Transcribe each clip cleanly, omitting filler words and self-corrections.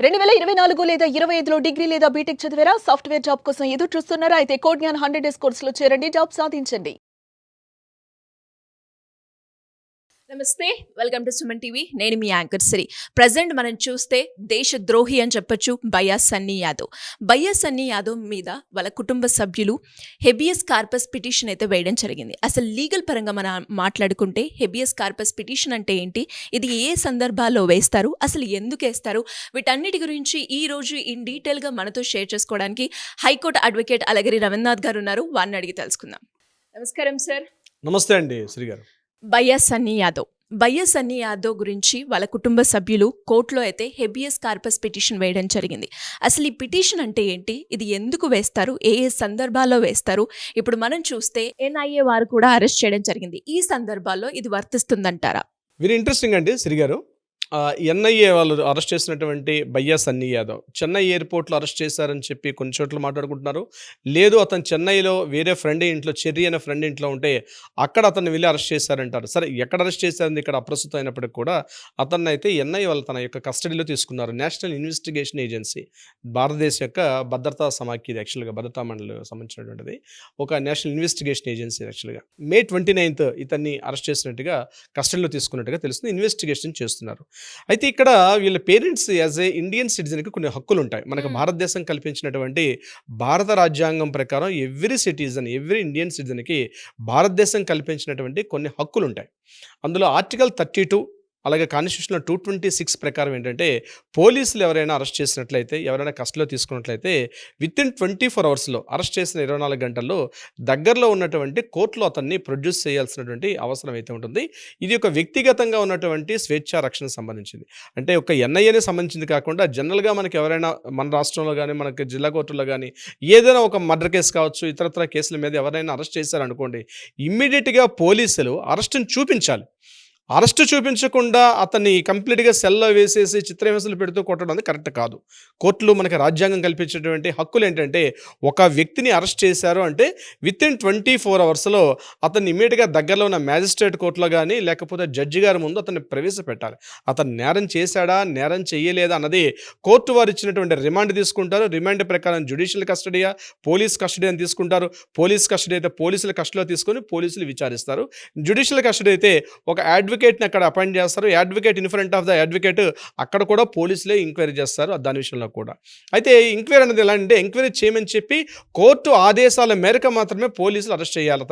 2024 లేదా 25లో డిగ్రీ లేదా బీటెక్ చదివారా? సాఫ్ట్‌వేర్ జాబ్ కోసం ఎదురు చూస్తున్నారా? అయితే కోడ్ జ్ఞాన్ 100 డేస్ కోర్సులో చేరండి. జాబ్ సాధించండి. నమస్తే, వెల్కమ్ టు సుమన్ టీవీ. నేను మీ యాంకర్ సిరి. ప్రజెంట్ మనం చూస్తే దేశద్రోహి అని చెప్పొచ్చు బయ్యా సన్నీ యాదవ్ మీద వాళ్ళ కుటుంబ సభ్యులు హెబియస్ కార్పస్ పిటిషన్ అయితే వేయడం జరిగింది. అసలు లీగల్ పరంగా మనం మాట్లాడుకుంటే హెబియస్ కార్పస్ పిటిషన్ అంటే ఏంటి, ఇది ఏ సందర్భాల్లో వేస్తారు, అసలు ఎందుకు వేస్తారు, వీటన్నిటి గురించి ఈ రోజు ఇన్ డీటెయిల్గా మనతో షేర్ చేసుకోవడానికి హైకోర్టు అడ్వకేట్ అలగిరి రవీంద్రనాథ్ గారు ఉన్నారు. వారిని అడిగి తెలుసుకుందాం. నమస్కారం సార్. నమస్తే అండి శ్రీ గారు. బయ్యా సన్నీ యాదవ్ గురించి వాళ్ళ కుటుంబ సభ్యులు కోర్టులో అయితే హెబియస్ కార్పస్ పిటిషన్ వేయడం జరిగింది. అసలు ఈ పిటిషన్ అంటే ఏంటి, ఇది ఎందుకు వేస్తారు, ఏ ఏ సందర్భాల్లో వేస్తారు? ఇప్పుడు మనం చూస్తే ఎన్ఐఏ వారు కూడా అరెస్ట్ చేయడం జరిగింది. ఈ సందర్భాల్లో ఇది వర్తిస్తుందంటారా? వెరీ ఇంట్రెస్టింగ్ అండి శ్రీ గారు. ఎన్ఐఏ వాళ్ళు అరెస్ట్ చేసినటువంటి బయ్యా సన్నీ యాదవ్ చెన్నై ఎయిర్పోర్ట్లో అరెస్ట్ చేశారని చెప్పి కొన్ని చోట్ల మాట్లాడుకుంటున్నారు. లేదు, అతను చెన్నైలో వేరే ఫ్రెండ్ ఇంట్లో, చెర్రీ అనే ఫ్రెండ్ ఇంట్లో ఉంటే అక్కడ అతన్ని వెళ్ళి అరెస్ట్ చేశారంటారు. సరే, ఎక్కడ అరెస్ట్ చేశారని ఇక్కడ అప్రస్తుతం అయినప్పటికీ కూడా అతన్ని అయితే ఎన్ఐఏ వాళ్ళు తన యొక్క కస్టడీలో తీసుకున్నారు. నేషనల్ ఇన్వెస్టిగేషన్ ఏజెన్సీ, భారతదేశ యొక్క భద్రతా సమాఖ్య, ఇది యాక్చువల్గా భద్రతా మండలి సంబంధించినటువంటిది ఒక నేషనల్ ఇన్వెస్టిగేషన్ ఏజెన్సీ. యాక్చువల్గా May 29 ఇతన్ని అరెస్ట్ చేసినట్టుగా, కస్టడీలో తీసుకున్నట్టుగా తెలుస్తుంది. ఇన్వెస్టిగేషన్ చేస్తున్నారు. అయితే ఇక్కడ వీళ్ళ పేరెంట్స్ యాజ్ ఏ ఇండియన్ సిటిజన్కి కొన్ని హక్కులు ఉంటాయి. మనకు భారతదేశం కల్పించినటువంటి భారత రాజ్యాంగం ప్రకారం ఎవ్రీ ఇండియన్ సిటిజన్కి భారతదేశం కల్పించినటువంటి కొన్ని హక్కులు ఉంటాయి. అందులో ఆర్టికల్ 32, అలాగే కాన్స్టిట్యూషన్లో 226 ప్రకారం ఏంటంటే, పోలీసులు ఎవరైనా అరెస్ట్ చేసినట్లయితే, ఎవరైనా కస్టడీలో తీసుకున్నట్లయితే వితిన్ 24 అవర్స్లో, అరెస్ట్ చేసిన 24 గంటల్లో దగ్గరలో ఉన్నటువంటి కోర్టులో అతన్ని ప్రొడ్యూస్ చేయాల్సినటువంటి అవసరం అయితే ఉంటుంది. ఇది ఒక వ్యక్తిగతంగా ఉన్నటువంటి స్వేచ్ఛా రక్షణకు సంబంధించింది. అంటే ఒక ఎన్ఐఏనే సంబంధించింది కాకుండా జనరల్గా మనకి ఎవరైనా మన రాష్ట్రంలో కానీ, మనకి జిల్లా కోర్టులో కానీ ఏదైనా ఒక మర్డర్ కేసు కావచ్చు, ఇతరత్ర కేసుల మీద ఎవరైనా అరెస్ట్ చేశారనుకోండి, ఇమ్మీడియట్గా పోలీసులు అరెస్టును చూపించాలి. అరెస్ట్ చూపించకుండా అతన్ని కంప్లీట్గా సెల్లో వేసేసి చిత్రహింసలు పెడుతూ కొట్టడం అనేది కరెక్ట్ కాదు. కోర్టులు మనకి రాజ్యాంగం కల్పించేటువంటి హక్కులు ఏంటంటే, ఒక వ్యక్తిని అరెస్ట్ చేశారు అంటే వితిన్ 24 అవర్స్లో అతన్ని ఇమీడియట్గా దగ్గరలో ఉన్న మ్యాజిస్ట్రేట్ కోర్టులో కానీ, లేకపోతే జడ్జి గారి ముందు అతన్ని ప్రవేశపెట్టాలి. అతను నేరం చేశాడా, నేరం చేయలేదా అన్నది కోర్టు వారు ఇచ్చినటువంటి రిమాండ్ తీసుకుంటారు. రిమాండ్ ప్రకారం జ్యుడిషియల్ కస్టడీయా, పోలీస్ కస్టడీ అని తీసుకుంటారు. పోలీస్ కస్టడీ అయితే పోలీసుల కస్టడీలో తీసుకొని పోలీసులు విచారిస్తారు. జ్యుడిషియల్ కస్టడీ అయితే ఒక అడ్వకేట్ని అక్కడ అపాయింట్ చేస్తారు. Advocate in front of the advocate, అక్కడ కూడా పోలీసులే ఎంక్వైరీ చేస్తారు దాని విషయంలో కూడా. అయితే ఎంక్వైరీ అనేది ఎలా అంటే, ఎంక్వైరీ చేయమని చెప్పి కోర్టు ఆదేశాల మేరకు మాత్రమే పోలీసులు అరెస్ట్ చేయాలి,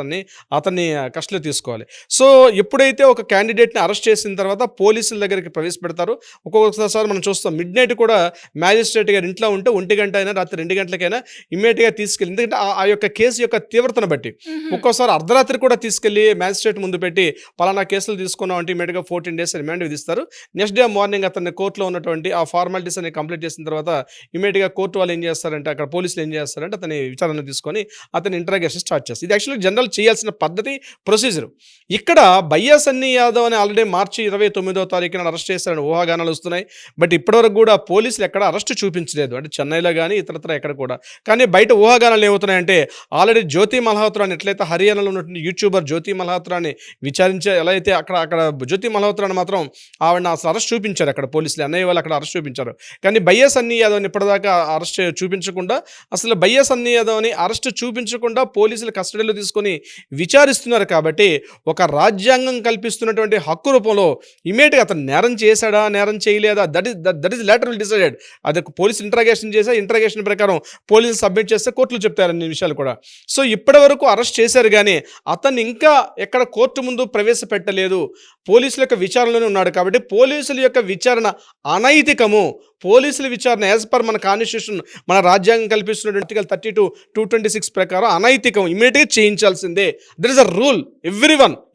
అతన్ని కస్టడీలో తీసుకోవాలి. సో ఎప్పుడైతే ఒక క్యాండిడేట్ని అరెస్ట్ చేసిన తర్వాత పోలీసుల దగ్గరికి ప్రవేశపెడతారు. ఒక్కొక్కసారి మనం చూస్తాం, మిడ్ నైట్ కూడా మ్యాజిస్ట్రేట్ గారి ఇంట్లో ఉంటే 1 గంట అయినా, రాత్రి 2 గంటలకైనా ఇమ్మీడియట్గా తీసుకెళ్ళి, ఎందుకంటే ఆ యొక్క కేసు యొక్క తీవ్రతను బట్టి ఒక్కోసారి అర్ధరాత్రి కూడా తీసుకెళ్ళి మ్యాజిస్ట్రేట్ ముందు పెట్టి పలానా కేసులు తీసుకున్నాం అంటే ఇమీడియట్గా 14 days రిమాండ్ విధిస్తారు. నెక్స్ట్ డే మార్నింగ్ అతన్ని కోర్టులో ఉన్నటువంటి ఆ ఫార్మాలిటీస్ అన్ని కంప్లీట్ చేసిన తర్వాత ఇమీడియట్గా కోర్టు వాళ్ళు ఏం చేస్తారంటే, అక్కడ పోలీసులు ఏం చేస్తారంటే అతని విచారణ తీసుకొని అతని ఇంటరాగేషన్ స్టార్ట్ చేస్తారు. ఇది యాక్చువల్లీ జనరల్ చేయాల్సిన పద్ధతి, ప్రొసీజర్. ఇక్కడ బయ్యా సన్నీ యాదవ్ అని ఆల్రెడీ మార్చి 29 అరెస్ట్ చేశారని ఊహాగానాలు వస్తున్నాయి. బట్ ఇప్పటివరకు కూడా పోలీసులు ఎక్కడ అరెస్ట్ చూపించలేదు, అంటే చెన్నైలో కానీ ఇతరత్ర ఎక్కడ కూడా. కానీ బయట ఊహాగానాలు ఏమవుతున్నాయంటే, ఆల్రెడీ జ్యోతి మల్హోత్రాని, ఎట్లయితే హర్యానాలో ఉన్నటువంటి యూట్యూబర్ జ్యోతి మల్హోత్రాని విచారించే, ఎలా అయితే అక్కడ జ్యోతి మల్హోత్రాని మాత్రం ఆవిడని అసలు అరెస్ట్ చూపించారు అక్కడ పోలీసులు, అన్నయ్య వాళ్ళు అక్కడ అరెస్ట్ చూపించారు. కానీ బయ్యా సన్నీ యాదవ్ని ఇప్పటిదాకా అరెస్ట్ చూపించకుండా, అసలు బయ్యా సన్నీ యాదవ్ని అరెస్ట్ చూపించకుండా పోలీసులు కస్టడీలో తీసుకొని విచారిస్తున్నారు. కాబట్టి ఒక రాజ్యాంగం కల్పిస్తున్నటువంటి హక్కు రూపంలో ఇమీడియట్గా అతను నేరం చేశాడా, నేరం చేయలేదా, దట్ ఈస్ లేటరల్ డిసైడెడ్. అది పోలీసు ఇంటరాగేషన్ చేసా, ఇంటరాగేషన్ ప్రకారం పోలీసులు సబ్మిట్ చేస్తే కోర్టులు చెప్తారు అన్ని విషయాలు కూడా. సో ఇప్పటి వరకు అరెస్ట్ చేశారు కానీ అతన్ని ఇంకా ఎక్కడ కోర్టు ముందు ప్రవేశపెట్టలేదు. పోలీసుల యొక్క విచారణలోనే ఉన్నాడు. కాబట్టి పోలీసుల యొక్క విచారణ అనైతికము. పోలీసుల విచారణ యాజ్ పర్ మన కాన్స్టిట్యూషన్, మన రాజ్యాంగం కల్పిస్తున్న ఆర్టికల్ 32, 226 ప్రకారం అనైతికం, ఇమీడియట్గా చేయించాల్సిందే. That is a rule.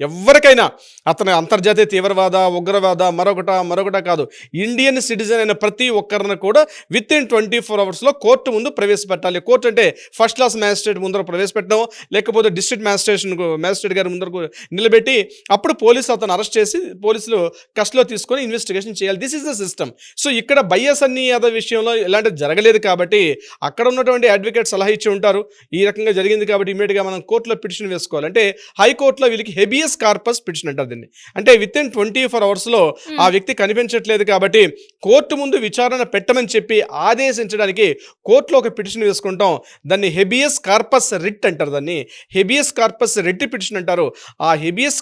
ఎవరికైనా, అతను అంతర్జాతీయ తీవ్రవాద, ఉగ్రవాద, మరొకట కాదు, ఇండియన్ సిటిజన్ అయిన ప్రతి ఒక్కరిని కూడా వితిన్ 24 అవర్స్లో కోర్టు ముందు ప్రవేశపెట్టాలి. కోర్టు అంటే ఫస్ట్ క్లాస్ మ్యాజిస్ట్రేట్ ముందర ప్రవేశపెట్టడం, లేకపోతే డిస్ట్రిక్ట్ మ్యాజిస్ట్రేట్ గారి ముందరకు నిలబెట్టి అప్పుడు పోలీసు అతను అరెస్ట్ చేసి పోలీసులు కస్టడీలో తీసుకొని ఇన్వెస్టిగేషన్ చేయాలి. This is the system. So ఇక్కడ బయ్యా సన్నీ యాదవ్ విషయంలో ఇలాంటిది జరగలేదు కాబట్టి అక్కడ ఉన్నటువంటి అడ్వకేట్ సలహా ఇచ్చి ఉంటారు, ఈ రకంగా జరిగింది కాబట్టి ఇమీడియట్గా మనం కోర్టులో పిటిషన్ వేసుకోవాలి. అంటే హైకోర్టులో వీళ్ళకి హెబియస్ కార్పస్ పిటిషన్ అంటారు దీన్ని. అంటే విత్ ఇన్ 24 అవర్స్లో ఆ వ్యక్తి కనిపించట్లేదు కాబట్టి కోర్టు ముందు విచారణ పెట్టమని చెప్పి ఆదేశించడానికి కోర్టులో ఒక పిటిషన్ వేసుకుంటాం. దాన్ని హెబియస్ కార్పస్ రిట్ అంటారు. దాన్ని హెబియస్ కార్పస్ రిట్ పిటిషన్ అంటారు. ఆ హెబియస్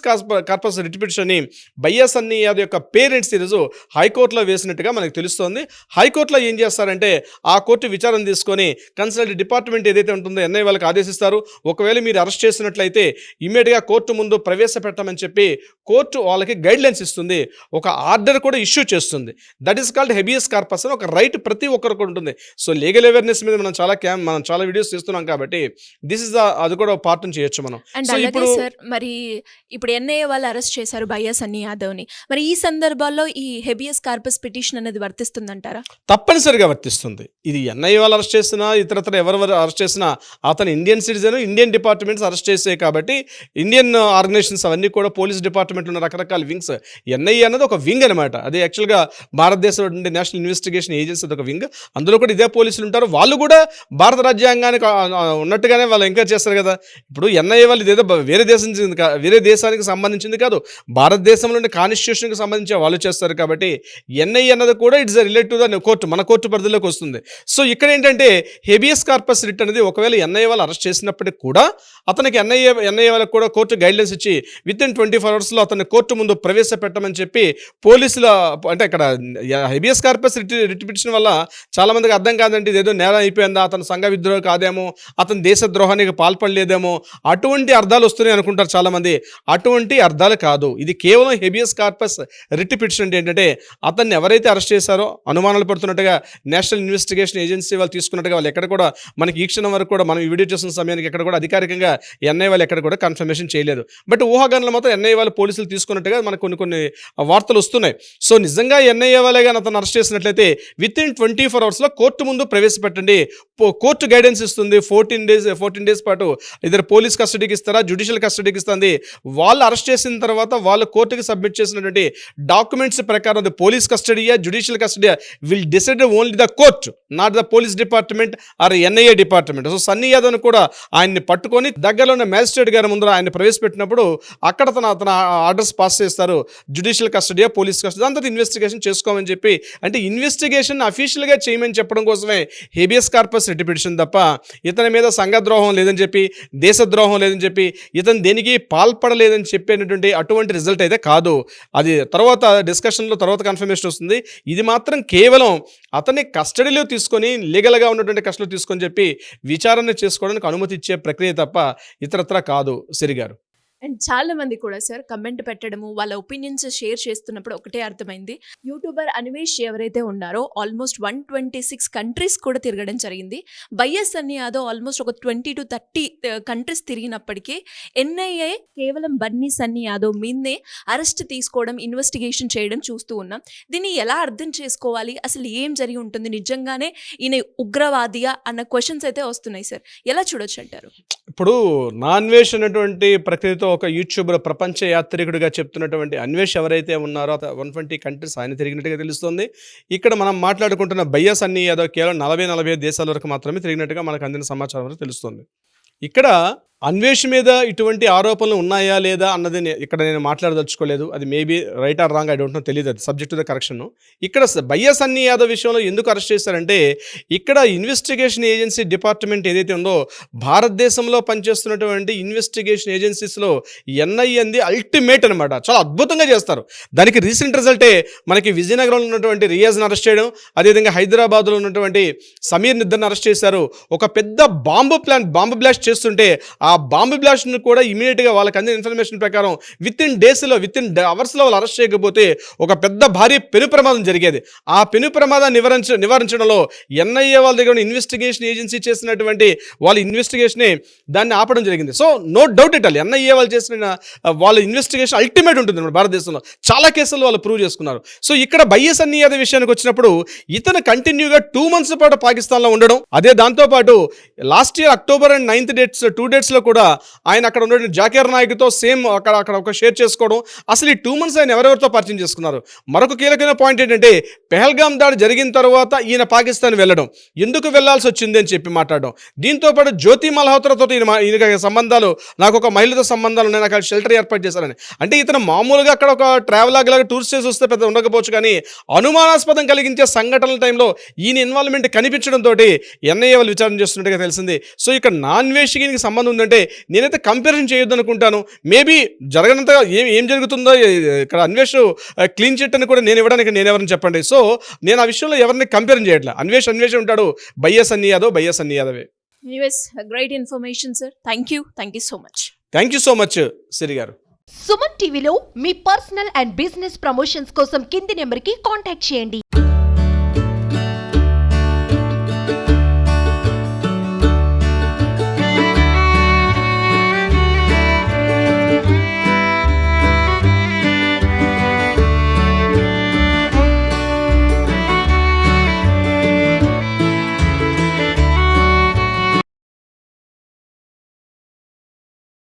కార్పస్ రిట్ పిటిషన్ ని బయ్యా సన్నీ యాదవ్ యొక్క పేరెంట్స్ ఈరోజు హైకోర్టులో వేసినట్టుగా మనకు తెలుస్తోంది. హైకోర్టులో ఏం చేస్తారంటే ఆ కోర్టు విచారణ తీసుకొని కన్సల్ట్ డిపార్ట్మెంట్ ఏదైతే ఉంటుందో ఎన్ఐ వాళ్ళకి ఆదేశిస్తారు. ఒకవేళ మీరు అరెస్ట్ చేసినట్లయితే ఇమ్మీడియట్గా కోర్టు ముందు ప్రవేశపెట్టమని చెప్పి కోర్టు వాళ్ళకి గైడ్ లైన్స్ ఇస్తుంది, ఒక ఆర్డర్ కూడా ఇష్యూ చేస్తుంది. That is called habeas corpus అని ఒక రైట్ ప్రతి ఒక్కరికి ఉంటుంది. సో లీగల్ అవేర్నెస్ మీద మనం చాలా వీడియోస్ చేస్తున్నాం కాబట్టి దిస్ ఇస్ అది కూడా పార్ట్ చేయొచ్చు మనం. అండ్ సో అలాగే ఇప్పుడు సార్, మరి ఇప్పుడు ఎన్ఐఏ వాళ్ళు అరెస్ట్ చేశారు బయ్యా సన్నీ యాదవ్ని. మరి ఈ సందర్భాల్లో ఈ హెబియస్ కార్పస్ పిటిషన్ అనేది వర్తిస్తుందంటారా? తప్పనిసరిగా వర్తిస్తుంది. ఇది ఎన్ఐ వాళ్ళు అరెస్ట్ చేసినా ఇతరత్ర ఎవరెవరు అరెస్ట్ చేసినా అతను Indian citizen, Indian departments arrest చేసే కాబట్టి ఇండియన్ ఆర్గనైజేషన్స్ అవన్నీ కూడా పోలీస్ డిపార్ట్మెంట్ ఉన్న రకరకాల వింగ్స్. ఎన్ఐఏ అన్నది ఒక వింగ్ అనమాట. అది యాక్చువల్గా భారతదేశంలో ఉండే నేషనల్ ఇన్వెస్టిగేషన్ ఏజెన్సీ ఒక వింగ్. అందులో కూడా ఇదే పోలీసులు ఉంటారు. వాళ్ళు కూడా భారత రాజ్యాంగానికి ఉన్నట్టుగానే వాళ్ళు ఎంకరేజ్ చేస్తారు కదా. ఇప్పుడు ఎన్ఐఏ వాళ్ళు ఇదేదో వేరే దేశానికి సంబంధించింది కాదు, భారతదేశంలోని కాన్స్టిట్యూషన్కి సంబంధించి వాళ్ళు చేస్తారు కాబట్టి ఎన్ఐఏ అన్నది కూడా it's relate to the court, మన కోర్టు పరిధిలోకి వస్తుంది. సో ఇక్కడ ఏంటంటే హెబియస్ కార్పస్ రిట్ అనేది ఒకవేళ ఎన్ఐఏ వాళ్ళు అరెస్ట్ చేసినప్పటికీ కూడా అతనికి ఎన్ఐఏ వాళ్ళకి కూడా కోర్టు గైడ్లైన్స్ ఇచ్చి విత్ ఇన్ 24 అవర్స్లో అతన్ని కోర్టు ముందు ప్రవేశపెట్టమని చెప్పి పోలీసుల అంటే ఇక్కడ హెబియస్ కార్పస్ రిట్ పిటిషన్ వల్ల చాలా మందికి అర్థం కాదంటే ఇదేదో నేరం అయిపోయిందా, అతను సంఘ విద్రోహం కాదేమో, అతను దేశద్రోహానికి పాల్పడలేదేమో, అటువంటి అర్థాలు వస్తున్నాయి అనుకుంటారు చాలామంది. అటువంటి అర్థాలు కాదు. ఇది కేవలం హెబియస్ కార్పస్ రిట్ పిటిషన్ అంటే ఏంటంటే అతన్ని ఎవరైతే అరెస్ట్ చేశారో అనుమానాలు పడుతున్నట్టుగా నేషనల్ ఇన్వెస్టిగేషన్ ఏజెన్సీ వాళ్ళు తీసుకున్నట్టుగా వాళ్ళు ఎక్కడ కూడా మనకి ఈ క్షణం వరకు కూడా మనం ఈ వీడియో చేస్తున్న సమయానికి ఎక్కడ కూడా అధికారికంగా ఎన్ఐ వాళ్ళు ఎక్కడ కూడా కన్ఫర్మేషన్ చేయలేదు. బట్ ఊహాగానాలు మాత్రం ఎన్ఐ వాళ్ళు పోలీసులు తీసుకున్నట్టుగా మనకు కొన్ని వార్తలు వస్తున్నాయి. సో నిజంగా ఎన్ఐఏ వాళ్ళే కానీ అతను అరెస్ట్ చేసినట్లయితే విత్ ఇన్ 24 అవర్స్లో కోర్టు ముందు ప్రవేశపెట్టండి. కోర్టు గైడెన్స్ ఇస్తుంది. 14 డేస్ పాటు ఇద్దరు పోలీస్ కస్టడీకి ఇస్తారా, జ్యుడిషియల్ కస్టడీకి ఇస్తుంది. వాళ్ళు అరెస్ట్ చేసిన తర్వాత వాళ్ళు కోర్టుకి సబ్మిట్ చేసినటువంటి డాక్యుమెంట్స్ ప్రకారం అది పోలీస్ కస్టడీయా, జ్యుడిషియల్ కస్టడీయా will decide only the court, not the police department or NIA department. So Sunny యాదవ్ను కూడా ఆయన్ని పట్టుకొని దగ్గరలో ఉన్న మ్యాజిస్ట్రేట్ గారి ముందర ఆయన ప్రవేశపెట్టినప్పుడు అక్కడ అతను ఆర్డర్స్ పాస్ చేస్తారు, జ్యుడిషియల్ కస్టడీయా, పోలీస్ కస్టడీ, దాని తర్వాత ఇన్వెస్టిగేషన్ చేసుకోమని చెప్పి. అంటే ఇన్వెస్టిగేషన్ అఫీషియల్గా చేయమని చెప్పడం కోసమే హేబియస్ కార్పస్ రిట్ పిటిషన్ తప్ప ఇతని మీద సంఘద్రోహం లేదని చెప్పి, దేశద్రోహం లేదని చెప్పి, ఇతను దేనికి పాల్పడలేదని చెప్పేటటువంటి అటువంటి రిజల్ట్ అయితే కాదు. అది తర్వాత డిస్కషన్లో తర్వాత కన్ఫర్మేషన్ వస్తుంది. ఇది మాత్రం కేవలం అతన్ని కస్టడీలో తీసుకొని లీగల్గా ఉన్నటువంటి కస్టడీలో తీసుకొని చెప్పి విచారణ చేసుకోవడానికి అనుమతి ఇచ్చే ప్రక్రియ తప్ప ఇతరత్ర కాదు సిరిగారు. అండ్ చాలా మంది కూడా సార్ కమెంట్ పెట్టడము, వాళ్ళ ఒపీనియన్స్ షేర్ చేస్తున్నప్పుడు ఒకటే అర్థమైంది. యూట్యూబర్ అన్వేష్ ఎవరైతే ఉన్నారో ఆల్మోస్ట్ 126 కంట్రీస్ కూడా తిరగడం జరిగింది. బయ్యా సన్నీ యాదవ్ ఆల్మోస్ట్ ఒక 20 to 30 కంట్రీస్ తిరిగినప్పటికీ ఎన్ఐఏ కేవలం బన్నీ సన్నీ యాదవ్ మీదే అరెస్ట్ తీసుకోవడం, ఇన్వెస్టిగేషన్ చేయడం చూస్తూ ఉన్నాం. దీన్ని ఎలా అర్థం చేసుకోవాలి, అసలు ఏం జరిగి ఉంటుంది, నిజంగానే ఈయన ఉగ్రవాదియా అన్న క్వశ్చన్స్ అయితే వస్తున్నాయి సార్. ఎలా చూడొచ్చు అంటారు? ఇప్పుడు నా అన్వేష్ అనేటువంటి ప్రక్రియతో ఒక యూట్యూబర్ ప్రపంచ యాత్రికుడిగా చెప్తున్నటువంటి అన్వేష్ ఎవరైతే ఉన్నారో 120 కంట్రీస్ ఆయన తిరిగినట్టుగా తెలుస్తుంది. ఇక్కడ మనం మాట్లాడుకుంటున్న బయ్యా సన్నీ యాదవ్ కేవలం 40-45 దేశాల వరకు మాత్రమే తిరిగినట్టుగా మనకు అందిన సమాచారం వరకు తెలుస్తుంది. ఇక్కడ అన్వేష్ మీద ఇటువంటి ఆరోపణలు ఉన్నాయా లేదా అన్నది ఇక్కడ నేను మాట్లాడదలుచుకోలేదు. అది maybe right are wrong, I don't know, తెలియదు. అది సబ్జెక్ట్ టు ద కరెక్షన్. ఇక్కడ బయ్యా సన్నీ యాదవ్ విషయంలో ఎందుకు అరెస్ట్ చేశారంటే ఇక్కడ ఇన్వెస్టిగేషన్ ఏజెన్సీ డిపార్ట్మెంట్ ఏదైతే ఉందో భారతదేశంలో పనిచేస్తున్నటువంటి ఇన్వెస్టిగేషన్ ఏజెన్సీస్లో ఎన్ఐఏ అంది అల్టిమేట్ అనమాట. చాలా అద్భుతంగా చేస్తారు. దానికి రీసెంట్ రిజల్టే మనకి విజయనగరంలో ఉన్నటువంటి రియాజ్ని అరెస్ట్ చేయడం, అదేవిధంగా హైదరాబాద్లో ఉన్నటువంటి సమీర్ నిద్దర్ని అరెస్ట్ చేశారు. ఒక పెద్ద బాంబు బ్లాస్ట్ చేస్తుంటే ఆ బాంబు బ్లాస్ట్ను కూడా ఇమీడియట్గా వాళ్ళకి అందిన ఇన్ఫర్మేషన్ ప్రకారం విత్ ఇన్ అవర్స్లో వాళ్ళు అరెస్ట్ చేయకపోతే ఒక పెద్ద భారీ పెను ప్రమాదం జరిగేది. ఆ పెను ప్రమాదాన్ని నివారించడంలో ఎన్ఐఏ వాళ్ళ దగ్గర ఇన్వెస్టిగేషన్ ఏజెన్సీ చేసినటువంటి వాళ్ళ ఇన్వెస్టిగేషనే దాన్ని ఆపడం జరిగింది. So no doubt it all NIA వాళ్ళు చేసిన వాళ్ళ ఇన్వెస్టిగేషన్ అల్టిమేట్ ఉంటుంది మన భారతదేశంలో. చాలా కేసుల్లో వాళ్ళు ప్రూవ్ చేసుకున్నారు. సో ఇక్కడ బయ్యా సన్నీ యాదవ్ విషయానికి వచ్చినప్పుడు ఇతను కంటిన్యూగా 2 months పాటు పాకిస్తాన్లో ఉండడం, అదే దాంతోపాటు last year October and 9th 2 dates టైంలో కూడా ఆయన అక్కడ ఉన్న జాకీర్ నాయక్తో సేమ్ అక్కడ ఒక షేర్ చేసుకోవడం, అసలు ఈ 2 months ఆయన ఎవరెవరితో పరిచయం చేసుకున్నారు. మరొక కీలకమైన పాయింట్ ఏంటంటే పెహల్గాం దాడి జరిగిన తర్వాత ఈయన పాకిస్తాన్ వెళ్ళడం, ఎందుకు వెళ్లాల్సి వచ్చింది అని చెప్పి మాట్లాడడం. దీంతో పాటు జ్యోతి మల్హోత్రాతో ఈయన సంబంధాలు, నాకు ఒక మహిళతో సంబంధాలు ఉన్నాయి, నాకు షెల్టర్ ఏర్పాటు చేశారని. అంటే ఇతను మామూలుగా అక్కడ ఒక ట్రావెల్ లాగా టూర్స్ చేసి వస్తే పెద్ద ఉండకపోవచ్చు, కానీ అనుమానాస్పదం కలిగించే సంఘటనల టైంలో ఈయన ఇన్వాల్వ్మెంట్ కనిపించడంతో ఎన్ఐఏ వాళ్ళు విచారణ చేస్తున్నట్టుగా తెలిసింది. సో ఇక్కడ నాన్ వేషికి సంబంధం ఉందంటే నేనైతే కంపారిజన్ చేయొద్దు అనుకుంటాను. మేబీ జరగనంతగా ఏం జరుగుతుందో ఇక్కడ అన్వేష్ క్లీన్ చిట్ అని కూడా నేను ఇవ్వడానికి నేను ఎవరిని చెప్పండి. సో నేను ఆ విషయంలో ఎవరిని కంపేర్ చేయట్లేదు. అన్వేష్ ఉంటాడు, బయ్యా సన్నీ యాదవే. Anyways great information sir. Thank you so much. Thank you so much Siri గారు. సుమన్ టీవీలో మీ పర్సనల్ అండ్ బిజినెస్ ప్రమోషన్స్ కోసం కింది నెంబర్కి కాంటాక్ట్ చేయండి.